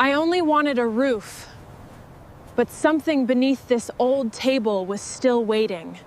I only wanted a roof, but something beneath this old table was still waiting.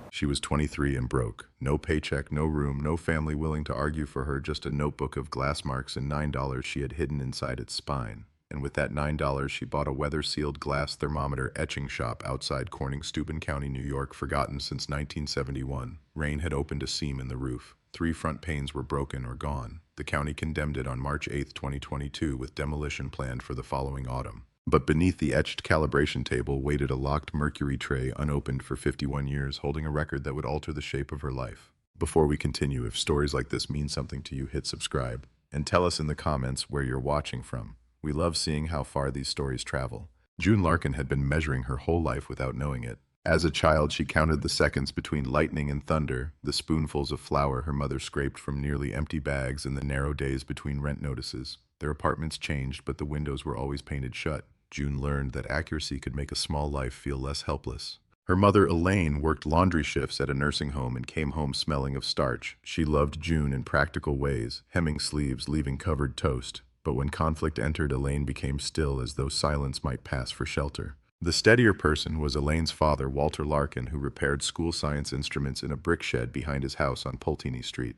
She was 23 and broke. No paycheck, no room, no family willing to argue for her, just a notebook of glass marks and $9 she had hidden inside its spine. And with that $9, she bought a weather-sealed glass thermometer etching shop outside Corning, Steuben County, New York, forgotten since 1971. Rain had opened a seam in the roof. 3 front panes were broken or gone. The county condemned it on March 8, 2022, with demolition planned for the following autumn. But beneath the etched calibration table waited a locked Mercury tray unopened for 51 years, holding a record that would alter the shape of her life. Before we continue, if stories like this mean something to you, hit subscribe. And tell us in the comments where you're watching from. We love seeing how far these stories travel. June Larkin had been measuring her whole life without knowing it. As a child, she counted the seconds between lightning and thunder, the spoonfuls of flour her mother scraped from nearly empty bags, and the narrow days between rent notices. Their apartments changed, but the windows were always painted shut. June learned that accuracy could make a small life feel less helpless. Her mother, Elaine, worked laundry shifts at a nursing home and came home smelling of starch. She loved June in practical ways, hemming sleeves, leaving covered toast. But when conflict entered, Elaine became still, as though silence might pass for shelter. The steadier person was Elaine's father, Walter Larkin, who repaired school science instruments in a brick shed behind his house on Pulteney Street.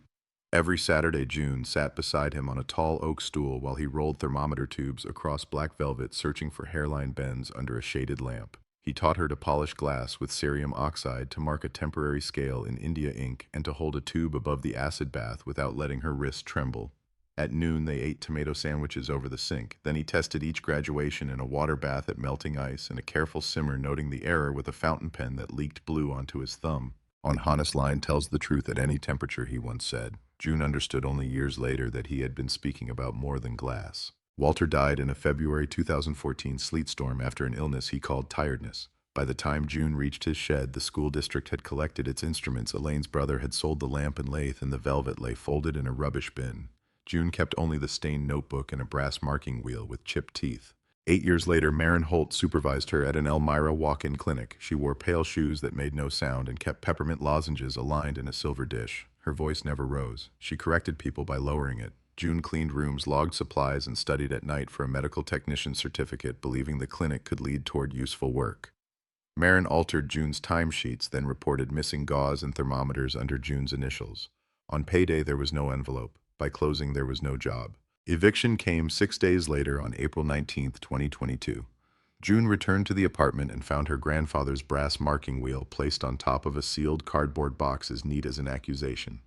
Every Saturday, June sat beside him on a tall oak stool while he rolled thermometer tubes across black velvet, searching for hairline bends under a shaded lamp. He taught her to polish glass with cerium oxide, to mark a temporary scale in India ink, and to hold a tube above the acid bath without letting her wrist tremble. At noon, they ate tomato sandwiches over the sink. Then he tested each graduation in a water bath at melting ice, and a careful simmer, noting the error with a fountain pen that leaked blue onto his thumb. Honest line tells the truth at any temperature, he once said. June understood only years later that he had been speaking about more than glass. Walter died in a February 2014 sleet storm after an illness he called tiredness. By the time June reached his shed, the school district had collected its instruments. Elaine's brother had sold the lamp and lathe, and the velvet lay folded in a rubbish bin. June kept only the stained notebook and a brass marking wheel with chipped teeth. 8 years later, Marin Holt supervised her at an Elmira walk-in clinic. She wore pale shoes that made no sound and kept peppermint lozenges aligned in a silver dish. Her voice never rose. She corrected people by lowering it. June cleaned rooms, logged supplies, and studied at night for a medical technician certificate, believing the clinic could lead toward useful work. Marin altered June's timesheets, then reported missing gauze and thermometers under June's initials. On payday, there was no envelope. By closing, there was no job. Eviction came 6 days later on April 19, 2022. June returned to the apartment and found her grandfather's brass marking wheel placed on top of a sealed cardboard box as neat as an accusation.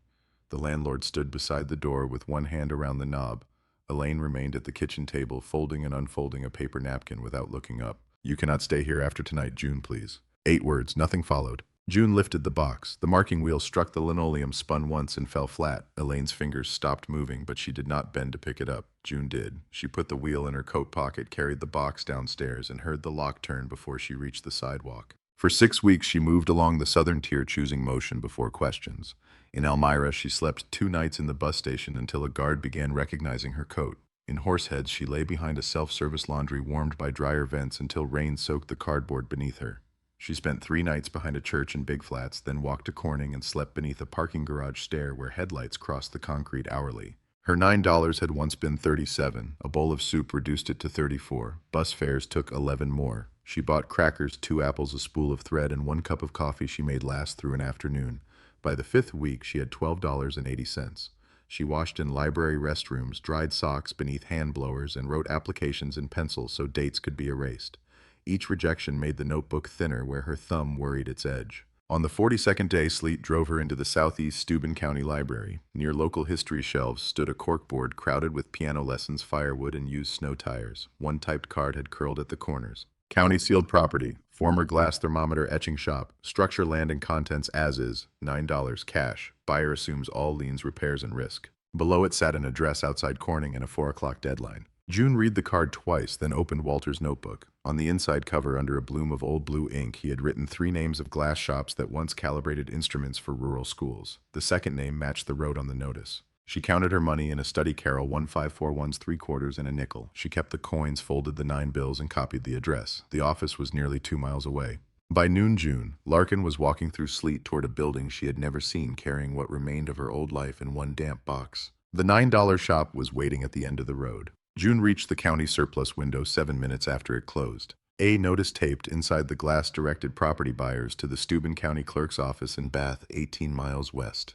The landlord stood beside the door with one hand around the knob. Elaine remained at the kitchen table, folding and unfolding a paper napkin without looking up. "You cannot stay here after tonight, June, please." 8 words, nothing followed. June lifted the box. The marking wheel struck the linoleum, spun once, and fell flat. Elaine's fingers stopped moving, but she did not bend to pick it up. June did. She put the wheel in her coat pocket, carried the box downstairs, and heard the lock turn before she reached the sidewalk. For 6 weeks, she moved along the southern tier, choosing motion before questions. In Elmira, she slept 2 nights in the bus station until a guard began recognizing her coat. In Horseheads, she lay behind a self-service laundry warmed by dryer vents until rain soaked the cardboard beneath her. She spent 3 nights behind a church in Big Flats, then walked to Corning and slept beneath a parking garage stair where headlights crossed the concrete hourly. Her $9 had once been 37. A bowl of soup reduced it to 34. Bus fares took 11 more. She bought crackers, 2 apples, a spool of thread, and 1 cup of coffee she made last through an afternoon. By the 5th week, she had $12.80. She washed in library restrooms, dried socks beneath hand blowers, and wrote applications in pencil so dates could be erased. Each rejection made the notebook thinner where her thumb worried its edge. On the 42nd day, sleet drove her into the southeast Steuben County Library. Near local history shelves stood a corkboard crowded with piano lessons, firewood, and used snow tires. One typed card had curled at the corners. County sealed property, former glass thermometer etching shop, structure, land, and contents as is, $9, cash. Buyer assumes all liens, repairs, and risk. Below it sat an address outside Corning and a 4 o'clock deadline. June read the card twice, then opened Walter's notebook. On the inside cover, under a bloom of old blue ink, he had written 3 names of glass shops that once calibrated instruments for rural schools. The second name matched the road on the notice. She counted her money in a study carrel, 1541 3/4 and a nickel. She kept the coins, folded the 9 bills, and copied the address. The office was nearly 2 miles away. By noon June, Larkin was walking through sleet toward a building she had never seen, carrying what remained of her old life in one damp box. The $9 shop was waiting at the end of the road. June reached the county surplus window 7 minutes after it closed. A notice taped inside the glass directed property buyers to the Steuben County clerk's office in Bath, 18 miles west.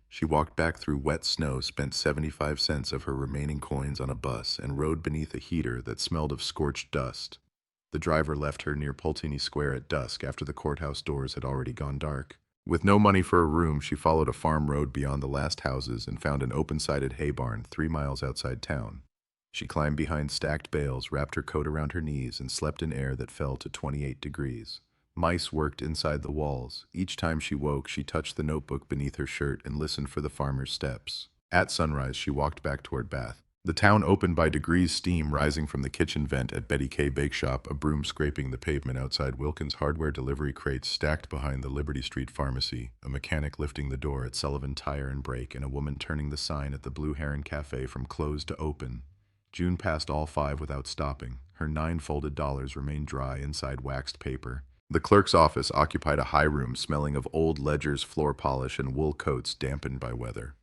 She walked back through wet snow, spent 75 cents of her remaining coins on a bus, and rode beneath a heater that smelled of scorched dust. The driver left her near Pulteney Square at dusk after the courthouse doors had already gone dark. With no money for a room, she followed a farm road beyond the last houses and found an open-sided hay barn 3 miles outside town. She climbed behind stacked bales, wrapped her coat around her knees, and slept in air that fell to 28 degrees. Mice worked inside the walls. Each time she woke, she touched the notebook beneath her shirt and listened for the farmer's steps. At sunrise, she walked back toward Bath. The town opened by degrees, steam rising from the kitchen vent at Betty K. Bake Shop, a broom scraping the pavement outside Wilkins' hardware delivery crates stacked behind the Liberty Street Pharmacy, a mechanic lifting the door at Sullivan Tire and Brake, and a woman turning the sign at the Blue Heron Cafe from closed to open. June passed all 5 without stopping. Her 9 folded dollars remained dry inside waxed paper. The clerk's office occupied a high room smelling of old ledgers, floor polish, and wool coats dampened by weather.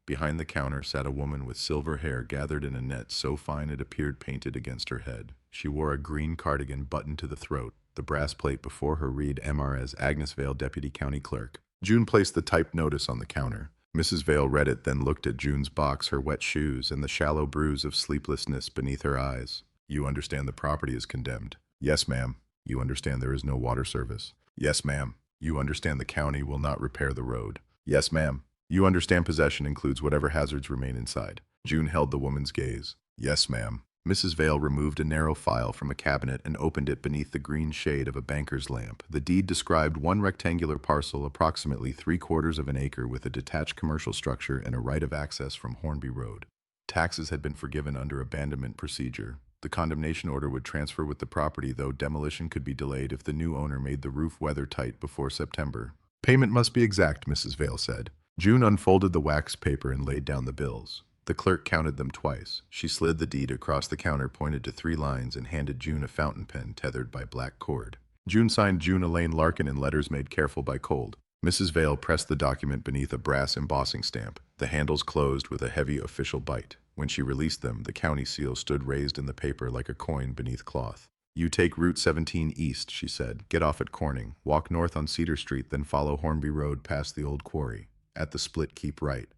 Behind the counter sat a woman with silver hair gathered in a net so fine it appeared painted against her head. She wore a green cardigan buttoned to the throat. The brass plate before her read Mr. as Agnes Vale, Deputy County Clerk. June placed the typed notice on the counter. Mrs. Vale read it, then looked at June's box, her wet shoes, and the shallow bruise of sleeplessness beneath her eyes. You understand the property is condemned? Yes, ma'am. You understand there is no water service? Yes, ma'am. You understand the county will not repair the road? Yes, ma'am. You understand possession includes whatever hazards remain inside? June held the woman's gaze. Yes, ma'am. Mrs. Vale removed a narrow file from a cabinet and opened it beneath the green shade of a banker's lamp. The deed described one rectangular parcel approximately 3/4 of an acre with a detached commercial structure and a right of access from Hornby Road. Taxes had been forgiven under abandonment procedure. The condemnation order would transfer with the property, though demolition could be delayed if the new owner made the roof weather-tight before September. Payment must be exact, Mrs. Vale said. June unfolded the waxed paper and laid down the bills. The clerk counted them twice. She slid the deed across the counter, pointed to 3 lines, and handed June a fountain pen tethered by black cord. June signed June Elaine Larkin in letters made careful by cold. Mrs. Vale pressed the document beneath a brass embossing stamp. The handles closed with a heavy official bite. When she released them, the county seal stood raised in the paper like a coin beneath cloth. You take Route 17 east, she said. Get off at Corning. Walk north on Cedar Street, then follow Hornby Road past the old quarry. At the split, keep right.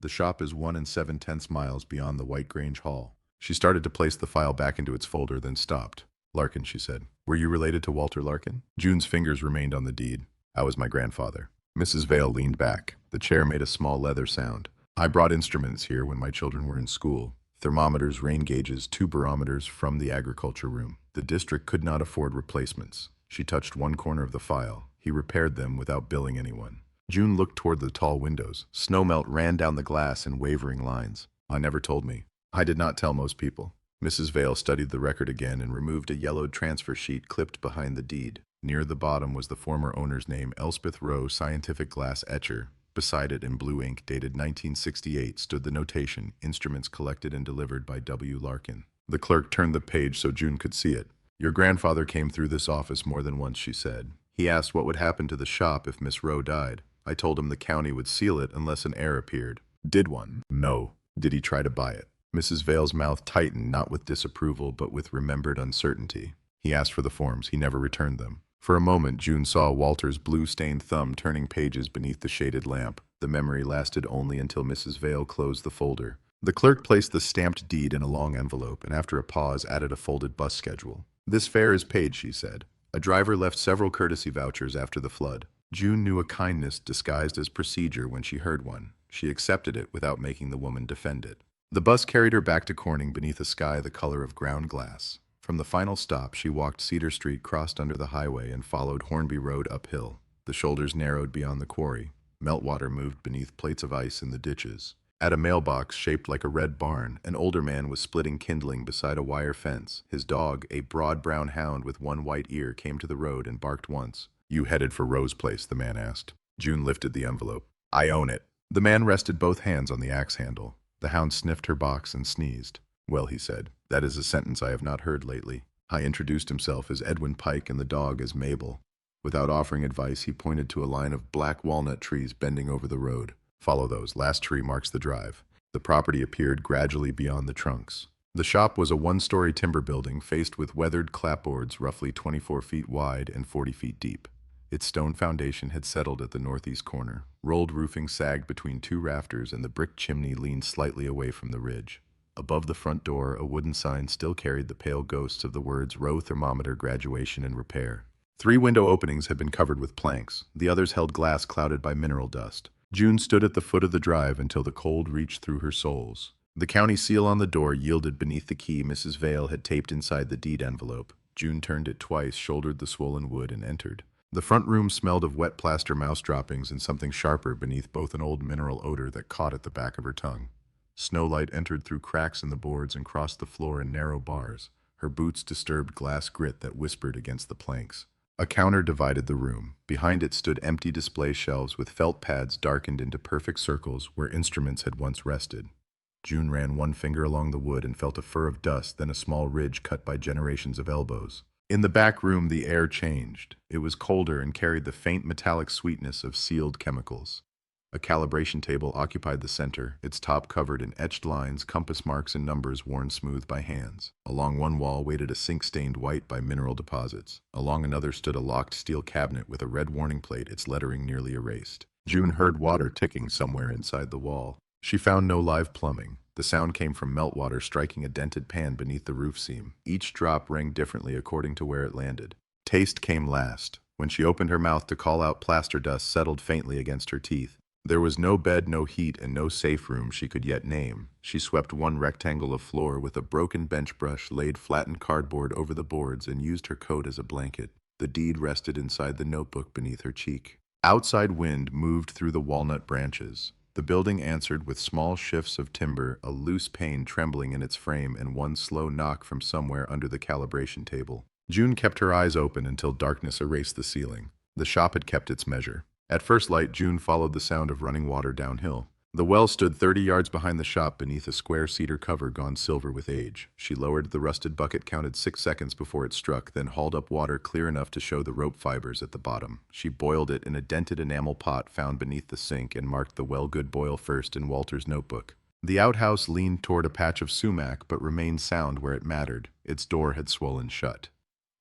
The shop is 1 7/10 miles beyond the White Grange Hall. She started to place the file back into its folder, then stopped. Larkin, she said. Were you related to Walter Larkin? June's fingers remained on the deed. I was my grandfather. Mrs. Vale leaned back. The chair made a small leather sound. I brought instruments here when my children were in school. Thermometers, rain gauges, 2 barometers from the agriculture room. The district could not afford replacements. She touched one corner of the file. He repaired them without billing anyone. June looked toward the tall windows. Snowmelt ran down the glass in wavering lines. I never told me. I did not tell most people. Mrs. Vale studied the record again and removed a yellowed transfer sheet clipped behind the deed. Near the bottom was the former owner's name, Elspeth Rowe, Scientific Glass Etcher. Beside it, in blue ink dated 1968, stood the notation, Instruments collected and delivered by W. Larkin. The clerk turned the page so June could see it. Your grandfather came through this office more than once, she said. He asked what would happen to the shop if Miss Rowe died. I told him the county would seal it unless an heir appeared. Did one? No. Did he try to buy it? Mrs. Vale's mouth tightened, not with disapproval, but with remembered uncertainty. He asked for the forms. He never returned them. For a moment, June saw Walter's blue-stained thumb turning pages beneath the shaded lamp. The memory lasted only until Mrs. Vale closed the folder. The clerk placed the stamped deed in a long envelope, and after a pause added a folded bus schedule. This fare is paid, she said. A driver left several courtesy vouchers after the flood. June knew a kindness disguised as procedure when she heard one. She accepted it without making the woman defend it. The bus carried her back to Corning beneath a sky the color of ground glass. From the final stop, she walked Cedar Street, crossed under the highway, and followed Hornby Road uphill. The shoulders narrowed beyond the quarry. Meltwater moved beneath plates of ice in the ditches. At a mailbox shaped like a red barn, an older man was splitting kindling beside a wire fence. His dog, a broad brown hound with one white ear, came to the road and barked once. You headed for Rose Place, the man asked. June lifted the envelope. I own it. The man rested both hands on the axe handle. The hound sniffed her box and sneezed. Well, he said, that is a sentence I have not heard lately. I introduced himself as Edwin Pike and the dog as Mabel. Without offering advice, he pointed to a line of black walnut trees bending over the road. Follow those. Last tree marks the drive. The property appeared gradually beyond the trunks. The shop was a one-story timber building faced with weathered clapboards roughly 24 feet wide and 40 feet deep. Its stone foundation had settled at the northeast corner. Rolled roofing sagged between two rafters, and the brick chimney leaned slightly away from the ridge. Above the front door, a wooden sign still carried the pale ghosts of the words "Row Thermometer Graduation and Repair." 3 window openings had been covered with planks. The others held glass clouded by mineral dust. June stood at the foot of the drive until the cold reached through her soles. The county seal on the door yielded beneath the key Mrs. Vale had taped inside the deed envelope. June turned it twice, shouldered the swollen wood, and entered. The front room smelled of wet plaster mouse droppings and something sharper beneath both, an old mineral odor that caught at the back of her tongue. Snowlight entered through cracks in the boards and crossed the floor in narrow bars. Her boots disturbed glass grit that whispered against the planks. A counter divided the room. Behind it stood empty display shelves with felt pads darkened into perfect circles where instruments had once rested. June ran one finger along the wood and felt a fur of dust, then a small ridge cut by generations of elbows. In the back room, the air changed. It was colder and carried the faint metallic sweetness of sealed chemicals. A calibration table occupied the center, its top covered in etched lines, compass marks, and numbers worn smooth by hands. Along one wall waited a sink stained white by mineral deposits. Along another stood a locked steel cabinet with a red warning plate, its lettering nearly erased. June heard water ticking somewhere inside the wall. She found no live plumbing. The sound came from meltwater striking a dented pan beneath the roof seam. Each drop rang differently according to where it landed. Taste came last. When she opened her mouth to call out, plaster dust settled faintly against her teeth. There was no bed, no heat, and no safe room she could yet name. She swept one rectangle of floor with a broken bench brush, laid flattened cardboard over the boards, and used her coat as a blanket. The deed rested inside the notebook beneath her cheek. Outside wind moved through the walnut branches. The building answered with small shifts of timber, a loose pane trembling in its frame, and one slow knock from somewhere under the calibration table. June kept her eyes open until darkness erased the ceiling. The shop had kept its measure. At first light, June followed the sound of running water downhill. The well stood 30 yards behind the shop beneath a square cedar cover gone silver with age. She lowered the rusted bucket, counted 6 seconds before it struck, then hauled up water clear enough to show the rope fibers at the bottom. She boiled it in a dented enamel pot found beneath the sink and marked the well good boil first in Walter's notebook. The outhouse leaned toward a patch of sumac but remained sound where it mattered. Its door had swollen shut.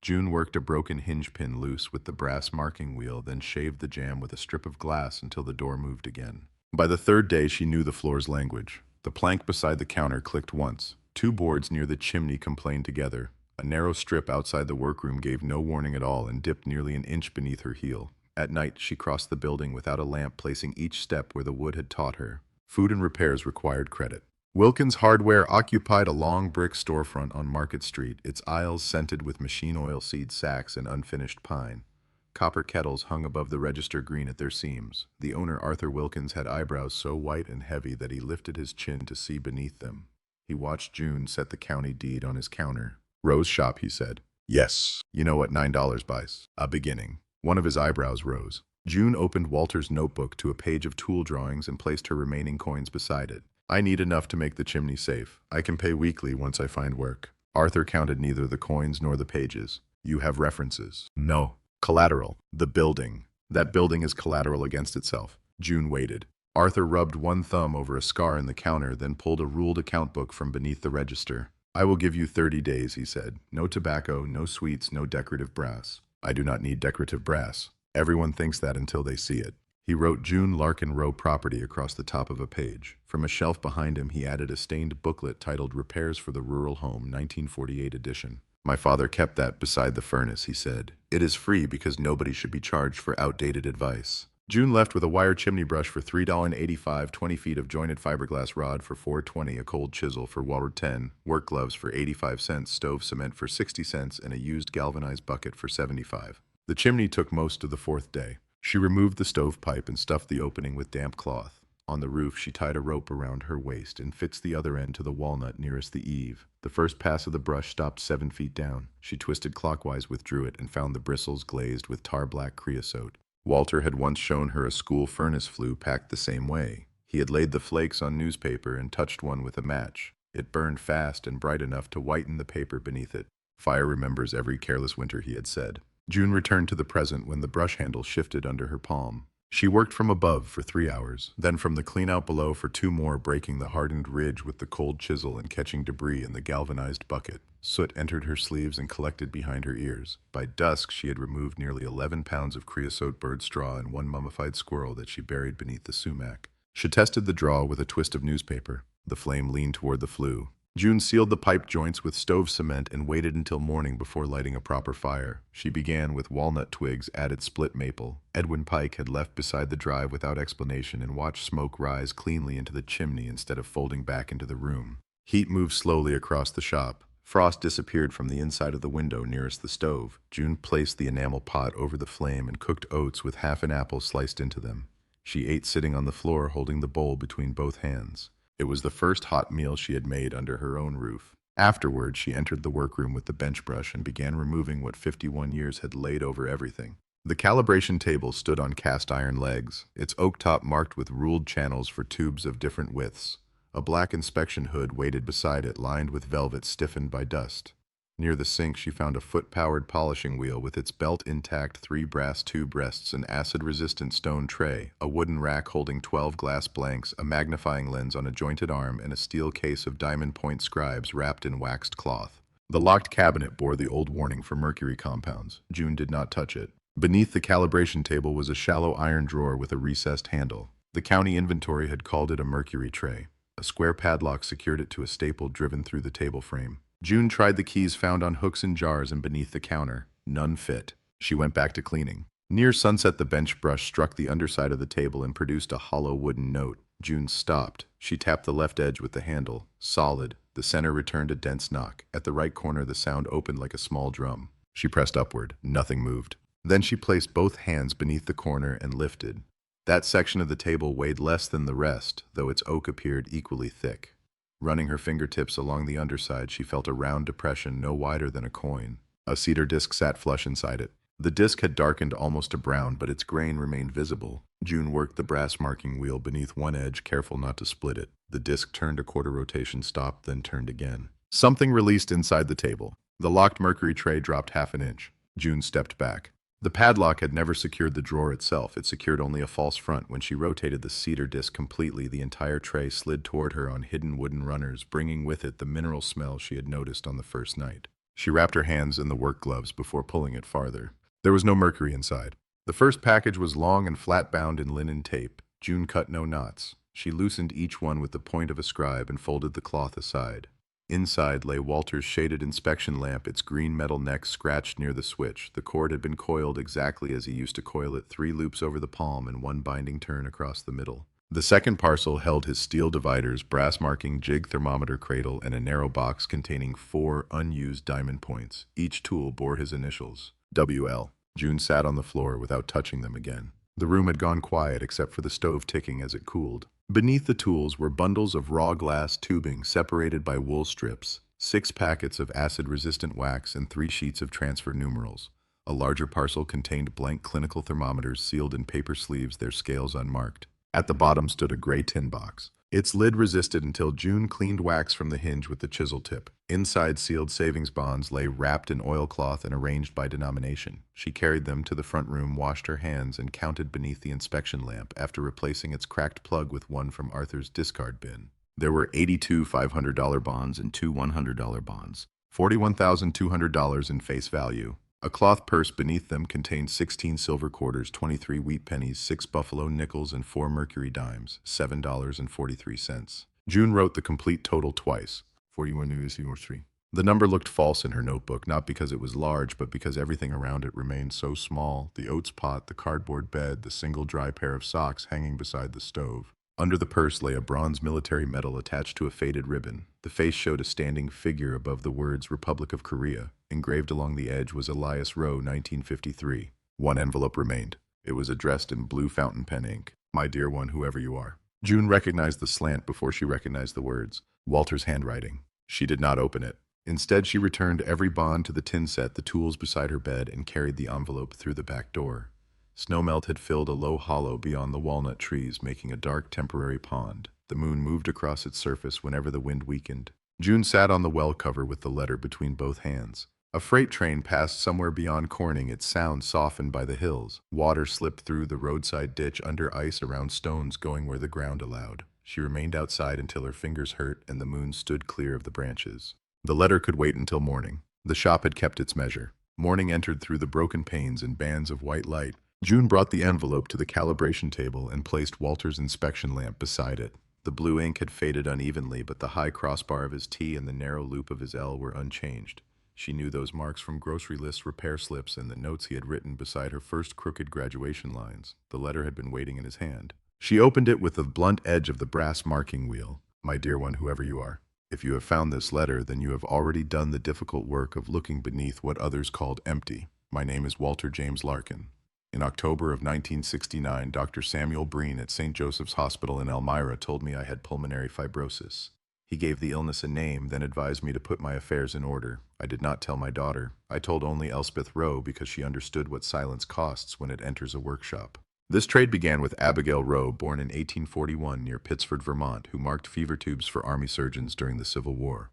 June worked a broken hinge pin loose with the brass marking wheel, then shaved the jamb with a strip of glass until the door moved again. By the 3rd day, she knew the floor's language. The plank beside the counter clicked once. 2 boards near the chimney complained together. A narrow strip outside the workroom gave no warning at all and dipped nearly an inch beneath her heel. At night, she crossed the building without a lamp, placing each step where the wood had taught her. Food and repairs required credit. Wilkins Hardware occupied a long brick storefront on Market Street, its aisles scented with machine oil seed sacks and unfinished pine. Copper kettles hung above the register, green at their seams. The owner, Arthur Wilkins, had eyebrows so white and heavy that he lifted his chin to see beneath them. He watched June set the county deed on his counter. "Rose shop," he said. "Yes. You know what $9 buys? A beginning." One of his eyebrows rose. June opened Walter's notebook to a page of tool drawings and placed her remaining coins beside it. "I need enough to make the chimney safe. I can pay weekly once I find work." Arthur counted neither the coins nor the pages. "You have references?" "No." "Collateral. The building. That building is collateral against itself." June waited. Arthur rubbed one thumb over a scar in the counter, then pulled a ruled account book from beneath the register. "I will give you 30 days, he said. "No tobacco, no sweets, no decorative brass." "I do not need decorative brass." "Everyone thinks that until they see it." He wrote June Larkin Row Property across the top of a page. From a shelf behind him, he added a stained booklet titled Repairs for the Rural Home, 1948 edition. "My father kept that beside the furnace," he said. "It is free because nobody should be charged for outdated advice." June left with a wire chimney brush for $3.85, 20 feet of jointed fiberglass rod for $4.20, a cold chisel for $10, work gloves for 85 cents, stove cement for 60 cents, and a used galvanized bucket for 75. The chimney took most of the 4th day. She removed the stovepipe and stuffed the opening with damp cloth. On the roof, she tied a rope around her waist and fixed the other end to the walnut nearest the eave. The first pass of the brush stopped 7 feet down. She twisted clockwise, withdrew it, and found the bristles glazed with tar-black creosote. Walter had once shown her a school furnace flue packed the same way. He had laid the flakes on newspaper and touched one with a match. It burned fast and bright enough to whiten the paper beneath it. "Fire remembers every careless winter," he had said. June returned to the present when the brush handle shifted under her palm. She worked from above for 3 hours, then from the clean-out below for 2 more, breaking the hardened ridge with the cold chisel and catching debris in the galvanized bucket. Soot entered her sleeves and collected behind her ears. By dusk, she had removed nearly 11 pounds of creosote bird straw and 1 mummified squirrel that she buried beneath the sumac. She tested the draw with a twist of newspaper. The flame leaned toward the flue. June sealed the pipe joints with stove cement and waited until morning before lighting a proper fire. She began with walnut twigs, added split maple. Edwin Pike had left beside the drive without explanation and watched smoke rise cleanly into the chimney instead of folding back into the room. Heat moved slowly across the shop. Frost disappeared from the inside of the window nearest the stove. June placed the enamel pot over the flame and cooked oats with half an apple sliced into them. She ate sitting on the floor, holding the bowl between both hands. It was the first hot meal she had made under her own roof. Afterward, she entered the workroom with the bench brush and began removing what 51 years had laid over everything. The calibration table stood on cast iron legs, its oak top marked with ruled channels for tubes of different widths. A black inspection hood waited beside it, lined with velvet stiffened by dust. Near the sink, she found a foot-powered polishing wheel with its belt intact, 3 brass tube rests, an acid-resistant stone tray, a wooden rack holding 12 glass blanks, a magnifying lens on a jointed arm, and a steel case of diamond point scribes wrapped in waxed cloth. The locked cabinet bore the old warning for mercury compounds. June did not touch it. Beneath the calibration table was a shallow iron drawer with a recessed handle. The county inventory had called it a mercury tray. A square padlock secured it to a staple driven through the table frame. June tried the keys found on hooks and jars and beneath the counter. None fit. She went back to cleaning. Near sunset, the bench brush struck the underside of the table and produced a hollow wooden note. June stopped. She tapped the left edge with the handle. Solid. The center returned a dense knock. At the right corner, the sound opened like a small drum. She pressed upward. Nothing moved. Then she placed both hands beneath the corner and lifted. That section of the table weighed less than the rest, though its oak appeared equally thick. Running her fingertips along the underside, she felt a round depression no wider than a coin. A cedar disc sat flush inside it. The disc had darkened almost to brown, but its grain remained visible. June worked the brass marking wheel beneath one edge, careful not to split it. The disc turned a quarter rotation, stopped, then turned again. Something released inside the table. The locked mercury tray dropped half an inch. June stepped back. The padlock had never secured the drawer itself. It secured only a false front. When she rotated the cedar disc completely, the entire tray slid toward her on hidden wooden runners, bringing with it the mineral smell she had noticed on the first night. She wrapped her hands in the work gloves before pulling it farther. There was no mercury inside. The first package was long and flat-bound in linen tape. June cut no knots. She loosened each one with the point of a scribe and folded the cloth aside. Inside lay Walter's shaded inspection lamp, its green metal neck scratched near the switch. The cord had been coiled exactly as he used to coil it, 3 loops over the palm and 1 binding turn across the middle. The second parcel held his steel dividers, brass marking jig thermometer cradle, and a narrow box containing 4 unused diamond points. Each tool bore his initials, WL. June sat on the floor without touching them again. The room had gone quiet except for the stove ticking as it cooled. Beneath the tools were bundles of raw glass tubing separated by wool strips, 6 packets of acid-resistant wax, and 3 sheets of transfer numerals. A larger parcel contained blank clinical thermometers sealed in paper sleeves, their scales unmarked. At the bottom stood a gray tin box. Its lid resisted until June cleaned wax from the hinge with the chisel tip. Inside, sealed savings bonds lay wrapped in oilcloth and arranged by denomination. She carried them to the front room, washed her hands, and counted beneath the inspection lamp after replacing its cracked plug with one from Arthur's discard bin. There were 82 $500 bonds and 2 $100 bonds, $41,200 in face value. A cloth purse beneath them contained 16 silver quarters, 23 wheat pennies, 6 buffalo nickels, and 4 mercury dimes, $7.43. June wrote the complete total twice, 41. The number looked false in her notebook, not because it was large, but because everything around it remained so small: the oats pot, the cardboard bed, the single dry pair of socks hanging beside the stove. Under the purse lay a bronze military medal attached to a faded ribbon. The face showed a standing figure above the words Republic of Korea. Engraved along the edge was Elias Rowe, 1953. One envelope remained. It was addressed in blue fountain pen ink. My dear one, whoever you are. June recognized the slant before she recognized the words. Walter's handwriting. She did not open it. Instead, she returned every bond to the tin set, the tools beside her bed, and carried the envelope through the back door. Snowmelt had filled a low hollow beyond the walnut trees, making a dark temporary pond. The moon moved across its surface whenever the wind weakened. June sat on the well cover with the letter between both hands. A freight train passed somewhere beyond Corning, its sound softened by the hills. Water slipped through the roadside ditch under ice around stones going where the ground allowed. She remained outside until her fingers hurt and the moon stood clear of the branches. The letter could wait until morning. The shop had kept its measure. Morning entered through the broken panes and bands of white light. June brought the envelope to the calibration table and placed Walter's inspection lamp beside it. The blue ink had faded unevenly, but the high crossbar of his T and the narrow loop of his L were unchanged. She knew those marks from grocery list repair slips and the notes he had written beside her first crooked graduation lines. The letter had been waiting in his hand. She opened it with the blunt edge of the brass marking wheel. My dear one, whoever you are, if you have found this letter, then you have already done the difficult work of looking beneath what others called empty. My name is Walter James Larkin. In October of 1969, Dr. Samuel Breen at St. Joseph's Hospital in Elmira told me I had pulmonary fibrosis. He gave the illness a name, then advised me to put my affairs in order. I did not tell my daughter. I told only Elspeth Rowe because she understood what silence costs when it enters a workshop. This trade began with Abigail Rowe, born in 1841 near Pittsford, Vermont, who marked fever tubes for Army surgeons during the Civil War.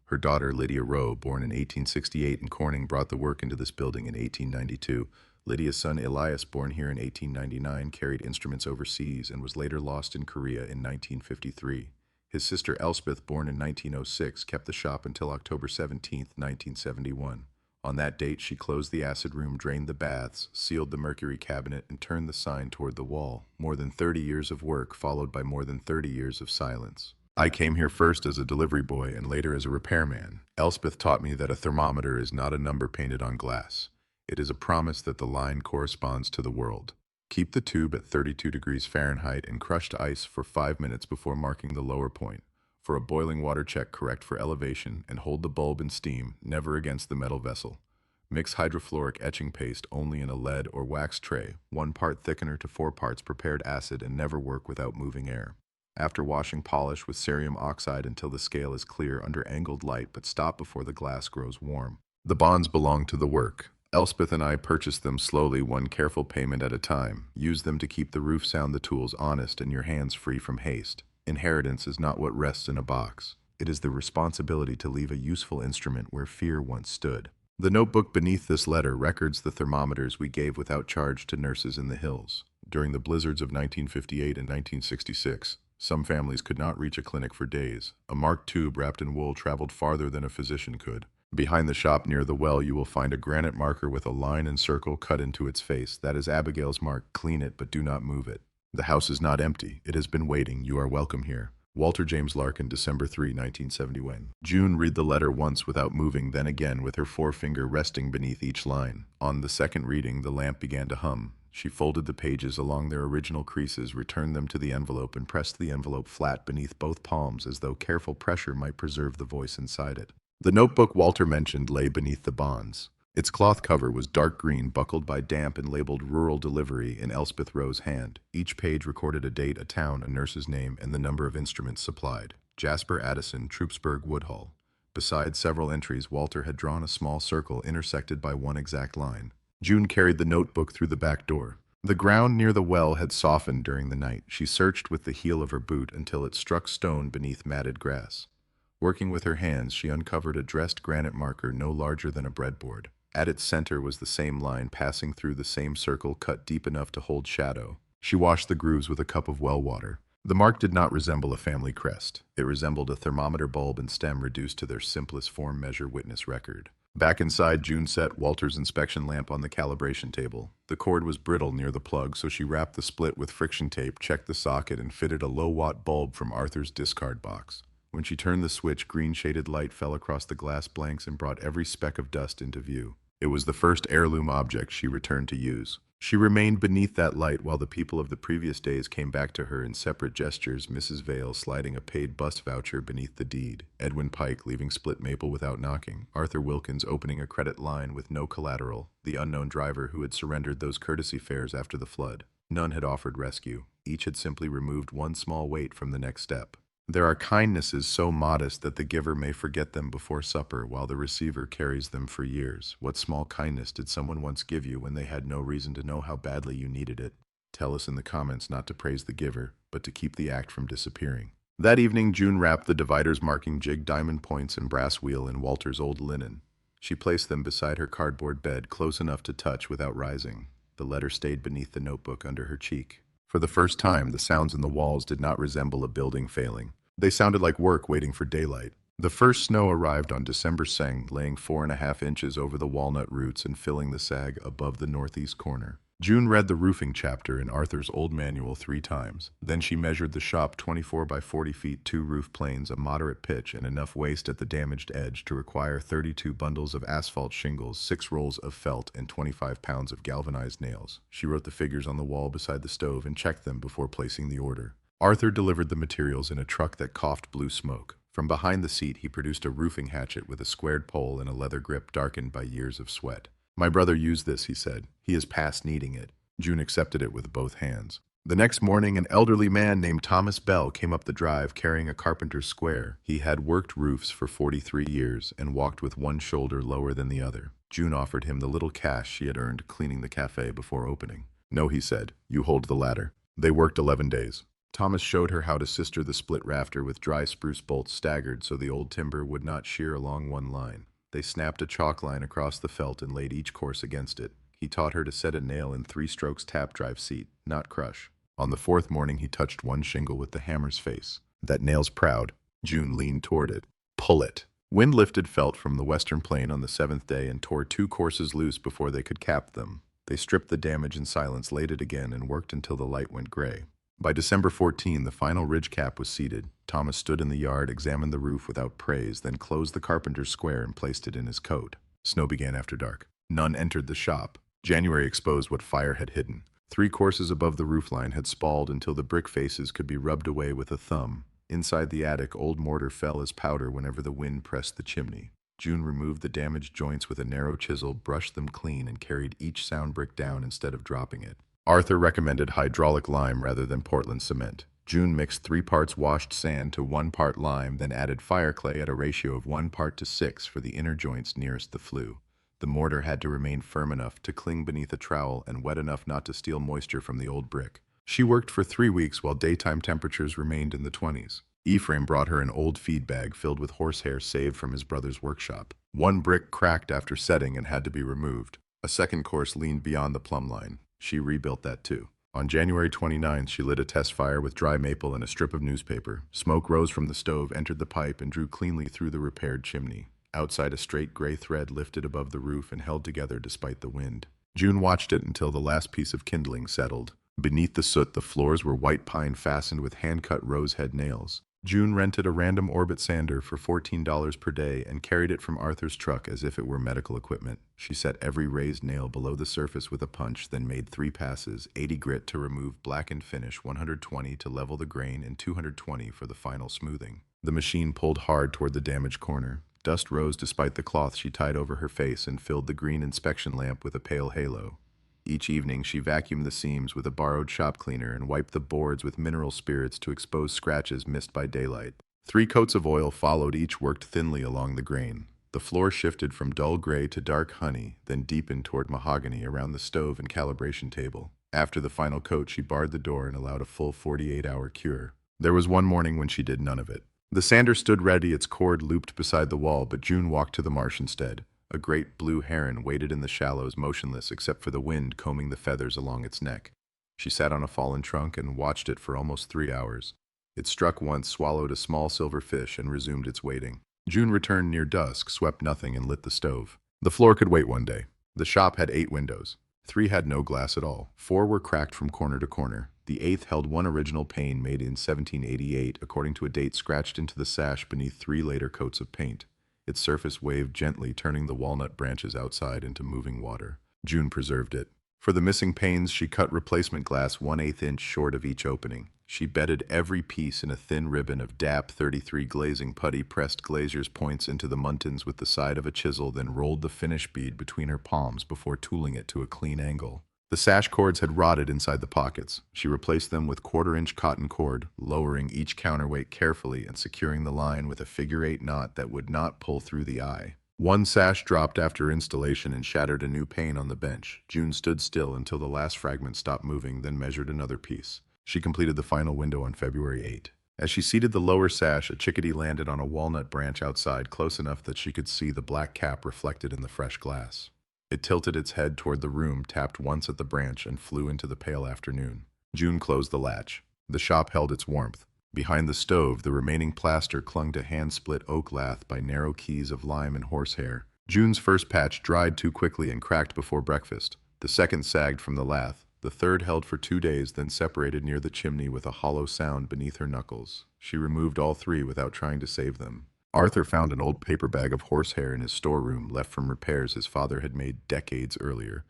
Her daughter, Lydia Rowe, born in 1868 in Corning, brought the work into this building in 1892. Lydia's son, Elias, born here in 1899, carried instruments overseas and was later lost in Korea in 1953. His sister Elspeth, born in 1906, kept the shop until October 17, 1971. On that date, she closed the acid room, drained the baths, sealed the Mercury cabinet, and turned the sign toward the wall. More than 30 years of work, followed by more than 30 years of silence. I came here first as a delivery boy and later as a repairman. Elspeth taught me that a thermometer is not a number painted on glass. It is a promise that the line corresponds to the world. Keep the tube at 32 degrees Fahrenheit in crushed ice for 5 minutes before marking the lower point. For a boiling water check, correct for elevation, and hold the bulb in steam, never against the metal vessel. Mix hydrofluoric etching paste only in a lead or wax tray, 1 part thickener to 4 parts prepared acid, and never work without moving air. After washing, polish with cerium oxide until the scale is clear under angled light, but stop before the glass grows warm. The bonds belong to the work. Elspeth and I purchased them slowly, one careful payment at a time. Use them to keep the roof sound, the tools honest, and your hands free from haste. Inheritance is not what rests in a box. It is the responsibility to leave a useful instrument where fear once stood. The notebook beneath this letter records the thermometers we gave without charge to nurses in the hills. During the blizzards of 1958 and 1966, some families could not reach a clinic for days. A marked tube wrapped in wool traveled farther than a physician could. Behind the shop near the well, you will find a granite marker with a line and circle cut into its face. That is Abigail's mark. Clean it, but do not move it. The house is not empty. It has been waiting. You are welcome here. Walter James Larkin, December 3, 1971. June read the letter once without moving, then again with her forefinger resting beneath each line. On the second reading, the lamp began to hum. She folded the pages along their original creases, returned them to the envelope, and pressed the envelope flat beneath both palms as though careful pressure might preserve the voice inside it. The notebook Walter mentioned lay beneath the bonds. Its cloth cover was dark green, buckled by damp, and labeled Rural Delivery in Elspeth Rowe's hand. Each page recorded a date, a town, a nurse's name, and the number of instruments supplied. Jasper Addison, Troopsburg, Woodhull. Besides several entries, Walter had drawn a small circle intersected by one exact line. June carried the notebook through the back door. The ground near the well had softened during the night. She searched with the heel of her boot until it struck stone beneath matted grass. Working with her hands, she uncovered a dressed granite marker no larger than a breadboard. At its center was the same line passing through the same circle cut deep enough to hold shadow. She washed the grooves with a cup of well water. The mark did not resemble a family crest. It resembled a thermometer bulb and stem reduced to their simplest form, measure, witness, record. Back inside, June set Walter's inspection lamp on the calibration table. The cord was brittle near the plug, so she wrapped the split with friction tape, checked the socket, and fitted a low-watt bulb from Arthur's discard box. When she turned the switch, green-shaded light fell across the glass blanks and brought every speck of dust into view. It was the first heirloom object she returned to use. She remained beneath that light while the people of the previous days came back to her in separate gestures, Mrs. Vale sliding a paid bus voucher beneath the deed, Edwin Pike leaving Split Maple without knocking, Arthur Wilkins opening a credit line with no collateral, the unknown driver who had surrendered those courtesy fares after the flood. None had offered rescue. Each had simply removed one small weight from the next step. There are kindnesses so modest that the giver may forget them before supper, while the receiver carries them for years. What small kindness did someone once give you when they had no reason to know how badly you needed it? Tell us in the comments not to praise the giver, but to keep the act from disappearing. That evening, June wrapped the divider's marking jig, diamond points, and brass wheel in Walter's old linen. She placed them beside her cardboard bed, close enough to touch without rising. The letter stayed beneath the notebook under her cheek. For the first time, the sounds in the walls did not resemble a building failing. They sounded like work waiting for daylight. The first snow arrived on December 2nd, laying 4.5 inches over the walnut roots and filling the sag above the northeast corner. June read the roofing chapter in Arthur's old manual 3 times. Then she measured the shop 24 by 40 feet, 2 roof planes, a moderate pitch, and enough waste at the damaged edge to require 32 bundles of asphalt shingles, 6 rolls of felt, and 25 pounds of galvanized nails. She wrote the figures on the wall beside the stove and checked them before placing the order. Arthur delivered the materials in a truck that coughed blue smoke. From behind the seat, he produced a roofing hatchet with a squared pole and a leather grip darkened by years of sweat. "My brother used this," he said. "He is past needing it." June accepted it with both hands. The next morning, an elderly man named Thomas Bell came up the drive carrying a carpenter's square. He had worked roofs for 43 years and walked with one shoulder lower than the other. June offered him the little cash she had earned cleaning the cafe before opening. "No," he said. "You hold the ladder." They worked 11 days. Thomas showed her how to sister the split rafter with dry spruce bolts staggered so the old timber would not shear along one line. They snapped a chalk line across the felt and laid each course against it. He taught her to set a nail in 3 strokes tap drive seat, not crush. On the 4th morning, he touched one shingle with the hammer's face. "That nail's proud." June leaned toward it. "Pull it." Wind lifted felt from the western plain on the 7th day and tore 2 courses loose before they could cap them. They stripped the damage in silence, laid it again, and worked until the light went gray. By December 14, the final ridge cap was seated. Thomas stood in the yard, examined the roof without praise, then closed the carpenter's square and placed it in his coat. Snow began after dark. None entered the shop. January exposed what fire had hidden. 3 courses above the roofline had spalled until the brick faces could be rubbed away with a thumb. Inside the attic, old mortar fell as powder whenever the wind pressed the chimney. June removed the damaged joints with a narrow chisel, brushed them clean, and carried each sound brick down instead of dropping it. Arthur recommended hydraulic lime rather than Portland cement. June mixed 3 parts washed sand to 1 part lime, then added fire clay at a ratio of 1 part to 6 for the inner joints nearest the flue. The mortar had to remain firm enough to cling beneath a trowel and wet enough not to steal moisture from the old brick. She worked for 3 weeks while daytime temperatures remained in the 20s. Ephraim brought her an old feed bag filled with horsehair saved from his brother's workshop. 1 brick cracked after setting and had to be removed. A second course leaned beyond the plumb line. She rebuilt that too. On January 29th, she lit a test fire with dry maple and a strip of newspaper. Smoke rose from the stove, entered the pipe, and drew cleanly through the repaired chimney. Outside, a straight gray thread lifted above the roof and held together despite the wind. June watched it until the last piece of kindling settled. Beneath the soot, the floors were white pine fastened with hand-cut rosehead nails. June rented a random orbit sander for $14 per day and carried it from Arthur's truck as if it were medical equipment. She set every raised nail below the surface with a punch, then made 3 passes, 80 grit to remove blackened finish, 120 to level the grain, and 220 for the final smoothing. The machine pulled hard toward the damaged corner. Dust rose despite the cloth she tied over her face and filled the green inspection lamp with a pale halo. Each evening, she vacuumed the seams with a borrowed shop cleaner and wiped the boards with mineral spirits to expose scratches missed by daylight. 3 coats of oil followed, each worked thinly along the grain. The floor shifted from dull gray to dark honey, then deepened toward mahogany around the stove and calibration table. After the final coat, she barred the door and allowed a full 48-hour cure. There was one morning when she did none of it. The sander stood ready, its cord looped beside the wall, but June walked to the marsh instead. A great blue heron waited in the shallows, motionless except for the wind combing the feathers along its neck. She sat on a fallen trunk and watched it for almost 3 hours. It struck once, swallowed a small silver fish, and resumed its waiting. June returned near dusk, swept nothing, and lit the stove. The floor could wait one day. The shop had 8 windows. 3 had no glass at all. 4 were cracked from corner to corner. The 8th held one original pane made in 1788, according to a date scratched into the sash beneath 3 later coats of paint. Its surface waved gently, turning the walnut branches outside into moving water. June preserved it. For the missing panes, she cut replacement glass 1/8 inch short of each opening. She bedded every piece in a thin ribbon of DAP 33 glazing putty, pressed glazier's points into the muntins with the side of a chisel, then rolled the finish bead between her palms before tooling it to a clean angle. The sash cords had rotted inside the pockets. She replaced them with 1/4 inch cotton cord, lowering each counterweight carefully and securing the line with a figure-8 knot that would not pull through the eye. 1 sash dropped after installation and shattered a new pane on the bench. June stood still until the last fragment stopped moving, then measured another piece. She completed the final window on February 8. As she seated the lower sash, a chickadee landed on a walnut branch outside, close enough that she could see the black cap reflected in the fresh glass. It tilted its head toward the room, tapped once at the branch, and flew into the pale afternoon. June closed the latch. The shop held its warmth. Behind the stove, the remaining plaster clung to hand-split oak lath by narrow keys of lime and horsehair. June's first patch dried too quickly and cracked before breakfast. The second sagged from the lath. The third held for 2 days, then separated near the chimney with a hollow sound beneath her knuckles. She removed all 3 without trying to save them. Arthur found an old paper bag of horsehair in his storeroom, left from repairs his father had made decades earlier.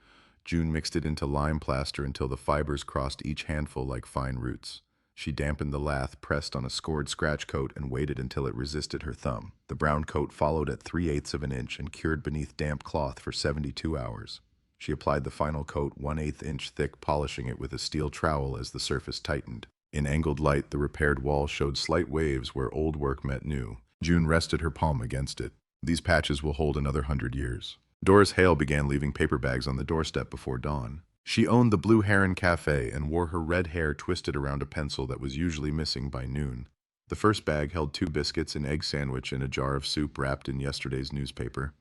June mixed it into lime plaster until the fibers crossed each handful like fine roots. She dampened the lath, pressed on a scored scratch coat, and waited until it resisted her thumb. The brown coat followed at 3/8 of an inch and cured beneath damp cloth for 72 hours. She applied the final coat 1/8 inch thick, polishing it with a steel trowel as the surface tightened. In angled light, the repaired wall showed slight waves where old work met new. June rested her palm against it. These patches will hold another 100 years. Doris Hale began leaving paper bags on the doorstep before dawn. She owned the Blue Heron Cafe and wore her red hair twisted around a pencil that was usually missing by noon. The first bag held 2 biscuits, an egg sandwich, and a jar of soup wrapped in yesterday's newspaper.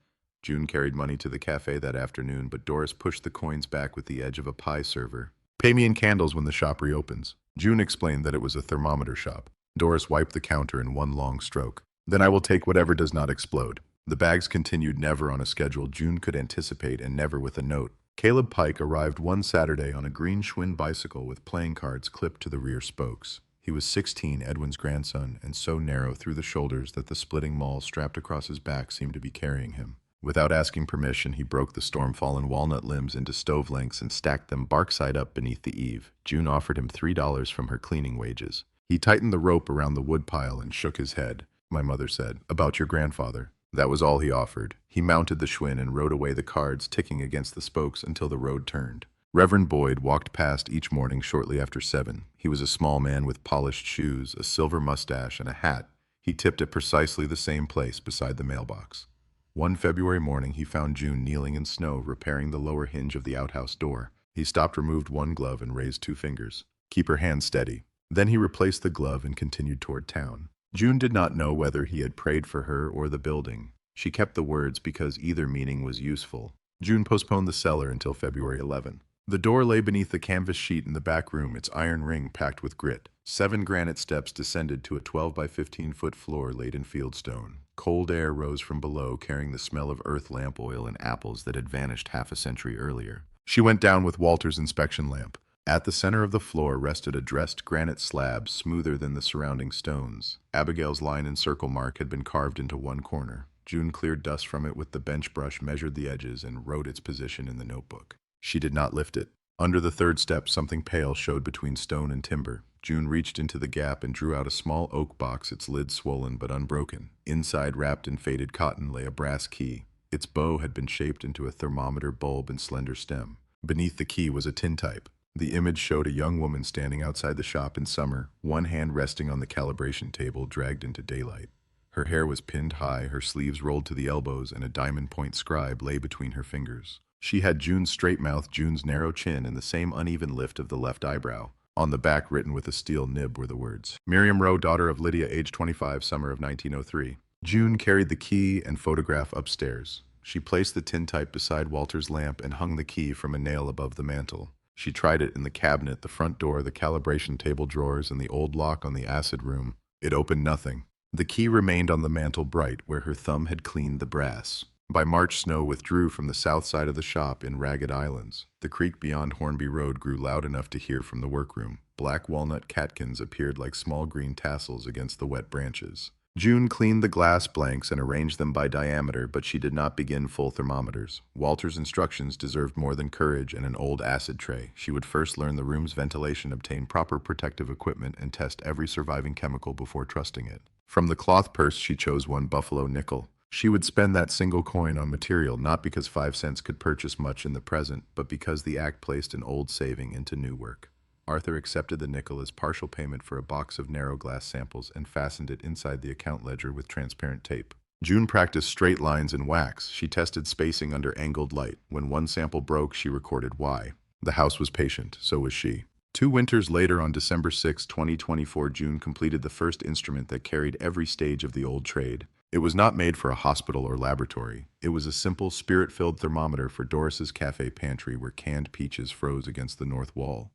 June carried money to the cafe that afternoon, but Doris pushed the coins back with the edge of a pie server. "Pay me in candles when the shop reopens." June explained that it was a thermometer shop. Doris wiped the counter in one long stroke. "Then I will take whatever does not explode." The bags continued, never on a schedule June could anticipate and never with a note. Caleb Pike arrived one Saturday on a green Schwinn bicycle with playing cards clipped to the rear spokes. He was 16, Edwin's grandson, and so narrow through the shoulders that the splitting maul strapped across his back seemed to be carrying him. Without asking permission, he broke the storm-fallen walnut limbs into stove lengths and stacked them bark-side up beneath the eave. June offered him $3 from her cleaning wages. He tightened the rope around the woodpile and shook his head. "My mother said, about your grandfather." That was all he offered. He mounted the Schwinn and rode away, the cards ticking against the spokes until the road turned. Reverend Boyd walked past each morning shortly after 7. He was a small man with polished shoes, a silver mustache, and a hat. He tipped at precisely the same place beside the mailbox. One February morning, he found June kneeling in snow, repairing the lower hinge of the outhouse door. He stopped, removed one glove, and raised 2 fingers. "Keep her hand steady." Then he replaced the glove and continued toward town. June did not know whether he had prayed for her or the building. She kept the words because either meaning was useful. June postponed the cellar until February 11. The door lay beneath the canvas sheet in the back room, its iron ring packed with grit. 7 granite steps descended to a 12 by 15-foot floor laid in fieldstone. Cold air rose from below, carrying the smell of earth lamp oil and apples that had vanished half a century earlier. She went down with Walter's inspection lamp. At the center of the floor rested a dressed granite slab, smoother than the surrounding stones. Abigail's line and circle mark had been carved into one corner. June cleared dust from it with the bench brush, measured the edges, and wrote its position in the notebook. She did not lift it. Under the 3rd step, something pale showed between stone and timber. June reached into the gap and drew out a small oak box, its lid swollen but unbroken. Inside, wrapped in faded cotton, lay a brass key. Its bow had been shaped into a thermometer bulb and slender stem. Beneath the key was a tintype. The image showed a young woman standing outside the shop in summer, one hand resting on the calibration table, dragged into daylight. Her hair was pinned high, her sleeves rolled to the elbows, and a diamond-point scribe lay between her fingers. She had June's straight mouth, June's narrow chin, and the same uneven lift of the left eyebrow. On the back, written with a steel nib, were the words, "Miriam Rowe, daughter of Lydia, age 25, summer of 1903. June carried the key and photograph upstairs. She placed the tintype beside Walter's lamp and hung the key from a nail above the mantel. She tried it in the cabinet, the front door, the calibration table drawers, and the old lock on the acid room. It opened nothing. The key remained on the mantel, bright where her thumb had cleaned the brass. By March, snow withdrew from the south side of the shop in ragged islands. The creek beyond Hornby Road grew loud enough to hear from the workroom. Black walnut catkins appeared like small green tassels against the wet branches. June cleaned the glass blanks and arranged them by diameter, but she did not begin full thermometers. Walter's instructions deserved more than courage and an old acid tray. She would first learn the room's ventilation, obtain proper protective equipment, and test every surviving chemical before trusting it. From the cloth purse, she chose one buffalo nickel. She would spend that single coin on material, not because 5 cents could purchase much in the present, but because the act placed an old saving into new work. Arthur accepted the nickel as partial payment for a box of narrow glass samples and fastened it inside the account ledger with transparent tape. June practiced straight lines in wax. She tested spacing under angled light. When one sample broke, she recorded why. The house was patient, so was she. 2 winters later, on December 6, 2024, June completed the first instrument that carried every stage of the old trade. It was not made for a hospital or laboratory. It was a simple, spirit-filled thermometer for Doris's cafe pantry where canned peaches froze against the north wall.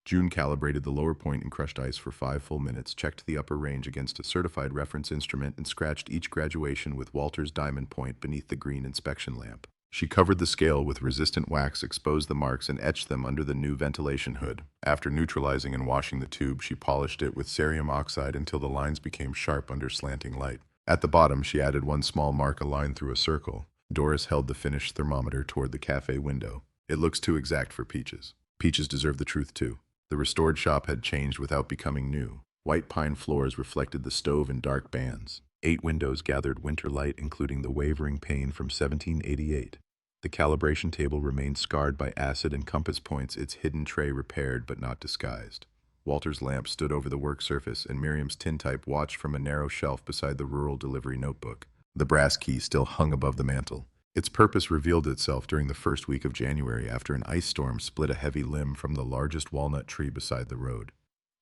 June calibrated the lower point in crushed ice for 5 full minutes, checked the upper range against a certified reference instrument, and scratched each graduation with Walter's diamond point beneath the green inspection lamp. She covered the scale with resistant wax, exposed the marks, and etched them under the new ventilation hood. After neutralizing and washing the tube, she polished it with cerium oxide until the lines became sharp under slanting light. At the bottom, she added one small mark aligned through a circle. Doris held the finished thermometer toward the cafe window. It looks too exact for Peaches. Peaches deserve the truth, too. The restored shop had changed without becoming new. White pine floors reflected the stove in dark bands. 8 windows gathered winter light, including the wavering pane from 1788. The calibration table remained scarred by acid and compass points, its hidden tray repaired but not disguised. Walter's lamp stood over the work surface, and Miriam's tintype watched from a narrow shelf beside the rural delivery notebook. The brass key still hung above the mantel. Its purpose revealed itself during the first week of January after an ice storm split a heavy limb from the largest walnut tree beside the road.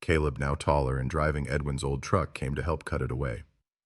Caleb, now taller and driving Edwin's old truck, came to help cut it away.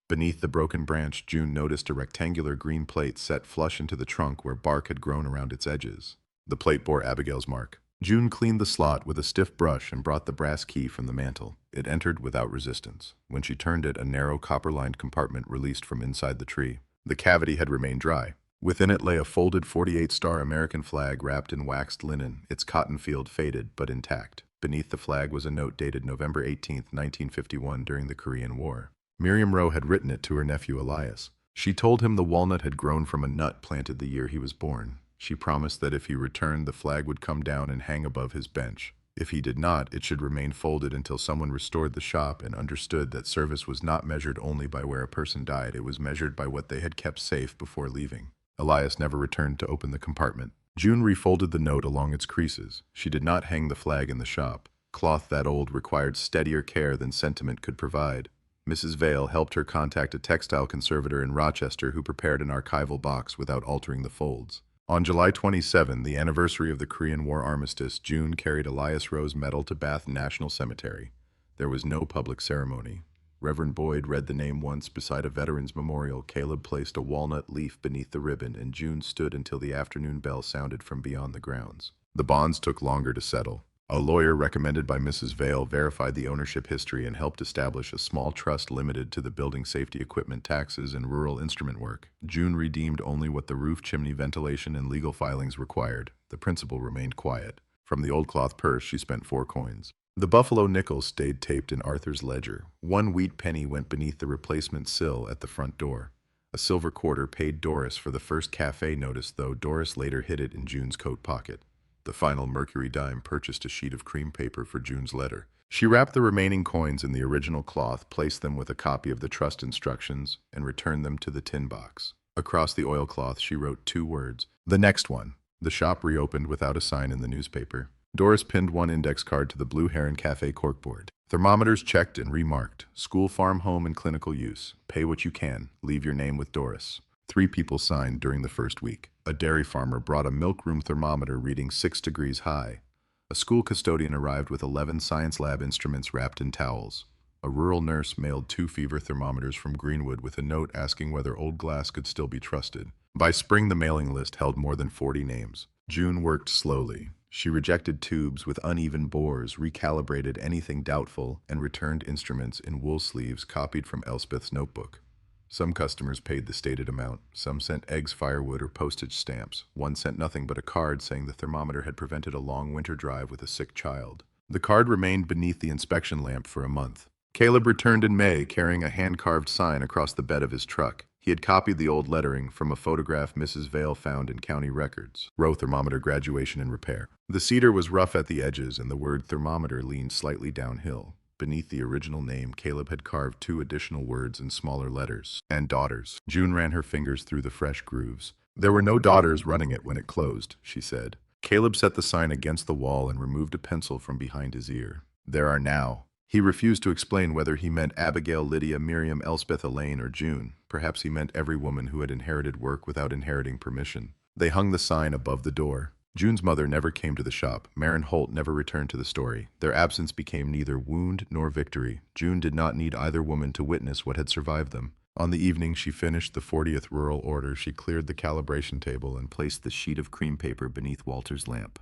Beneath the broken branch, June noticed a rectangular green plate set flush into the trunk where bark had grown around its edges. The plate bore Abigail's mark. June cleaned the slot with a stiff brush and brought the brass key from the mantel. It entered without resistance. When she turned it, a narrow copper-lined compartment released from inside the tree. The cavity had remained dry. Within it lay a folded 48-star American flag wrapped in waxed linen, its cotton field faded but intact. Beneath the flag was a note dated November 18, 1951, during the Korean War. Miriam Rowe had written it to her nephew Elias. She told him the walnut had grown from a nut planted the year he was born. She promised that if he returned, the flag would come down and hang above his bench. If he did not, it should remain folded until someone restored the shop and understood that service was not measured only by where a person died, it was measured by what they had kept safe before leaving. Elias never returned to open the compartment. June refolded the note along its creases. She did not hang the flag in the shop. Cloth that old required steadier care than sentiment could provide. Mrs. Vale helped her contact a textile conservator in Rochester who prepared an archival box without altering the folds. On July 27, the anniversary of the Korean War armistice, June carried Elias Rowe's medal to Bath National Cemetery. There was no public ceremony. Reverend Boyd read the name once beside a veteran's memorial. Caleb placed a walnut leaf beneath the ribbon, and June stood until the afternoon bell sounded from beyond the grounds. The bonds took longer to settle. A lawyer recommended by Mrs. Vale verified the ownership history and helped establish a small trust limited to the building safety equipment taxes and rural instrument work. June redeemed only what the roof, chimney, ventilation, and legal filings required. The principal remained quiet. From the old cloth purse, she spent 4 coins. The buffalo nickel stayed taped in Arthur's ledger. 1 wheat penny went beneath the replacement sill at the front door. A silver quarter paid Doris for the first cafe notice, though Doris later hid it in June's coat pocket. The final Mercury dime purchased a sheet of cream paper for June's letter. She wrapped the remaining coins in the original cloth, placed them with a copy of the trust instructions, and returned them to the tin box. Across the oilcloth, she wrote 2 words: "The next one." The shop reopened without a sign in the newspaper. Doris pinned 1 index card to the Blue Heron Cafe corkboard. Thermometers checked and remarked. School, farm, home, and clinical use. Pay what you can. Leave your name with Doris. 3 people signed during the first week. A dairy farmer brought a milkroom thermometer reading 6 degrees high. A school custodian arrived with 11 science lab instruments wrapped in towels. A rural nurse mailed 2 fever thermometers from Greenwood with a note asking whether old glass could still be trusted. By spring, the mailing list held more than 40 names. June worked slowly. She rejected tubes with uneven bores, recalibrated anything doubtful, and returned instruments in wool sleeves copied from Elspeth's notebook. Some customers paid the stated amount. Some sent eggs, firewood, or postage stamps. One sent nothing but a card saying the thermometer had prevented a long winter drive with a sick child. The card remained beneath the inspection lamp for a month. Caleb returned in May, carrying a hand-carved sign across the bed of his truck. He had copied the old lettering from a photograph Mrs. Vale found in county records. Rowe thermometer, graduation and repair. The cedar was rough at the edges, and the word thermometer leaned slightly downhill. Beneath the original name, Caleb had carved 2 additional words in smaller letters: and daughters. June ran her fingers through the fresh grooves. There were no daughters running it when it closed, she said. Caleb set the sign against the wall and removed a pencil from behind his ear. There are now. He refused to explain whether he meant Abigail, Lydia, Miriam, Elspeth, Elaine, or June. Perhaps he meant every woman who had inherited work without inheriting permission. They hung the sign above the door. June's mother never came to the shop. Marin Holt never returned to the story. Their absence became neither wound nor victory. June did not need either woman to witness what had survived them. On the evening she finished the 40th rural order, she cleared the calibration table and placed the sheet of cream paper beneath Walter's lamp.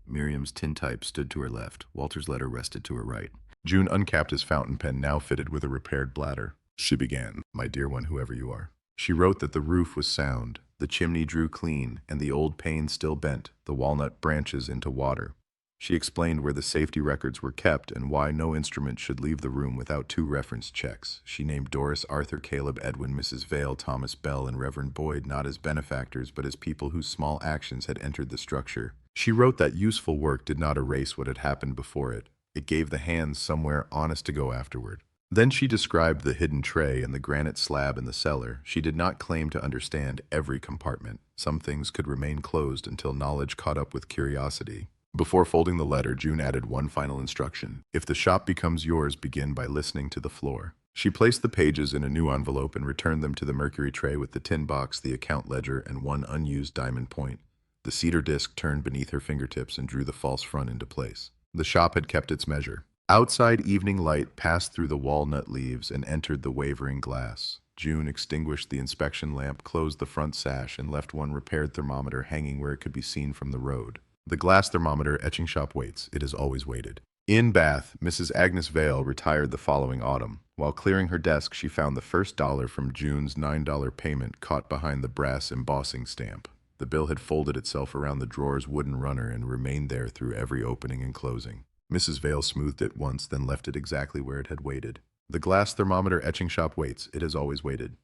Miriam's tintype stood to her left. Walter's letter rested to her right. June uncapped his fountain pen, now fitted with a repaired bladder. She began, "My dear one, whoever you are." She wrote that the roof was sound, the chimney drew clean, and the old pane still bent, the walnut branches into water. She explained where the safety records were kept and why no instrument should leave the room without 2 reference checks. She named Doris, Arthur, Caleb, Edwin, Mrs. Vale, Thomas Bell, and Reverend Boyd not as benefactors but as people whose small actions had entered the structure. She wrote that useful work did not erase what had happened before it. It gave the hands somewhere honest to go afterward. Then she described the hidden tray and the granite slab in the cellar. She did not claim to understand every compartment. Some things could remain closed until knowledge caught up with curiosity. Before folding the letter, June added one final instruction. "If the shop becomes yours, begin by listening to the floor." She placed the pages in a new envelope and returned them to the Mercury tray with the tin box, the account ledger, and one unused diamond point. The cedar disc turned beneath her fingertips and drew the false front into place. The shop had kept its measure. Outside evening light passed through the walnut leaves and entered the wavering glass. June extinguished the inspection lamp, closed the front sash, and left one repaired thermometer hanging where it could be seen from the road. The glass thermometer etching shop waits. It has always waited. In Bath, Mrs. Agnes Vale retired the following autumn. While clearing her desk, she found the first dollar from June's $9 payment caught behind the brass embossing stamp. The bill had folded itself around the drawer's wooden runner and remained there through every opening and closing. Mrs. Vale smoothed it once, then left it exactly where it had waited. The glass thermometer etching shop waits. It has always waited.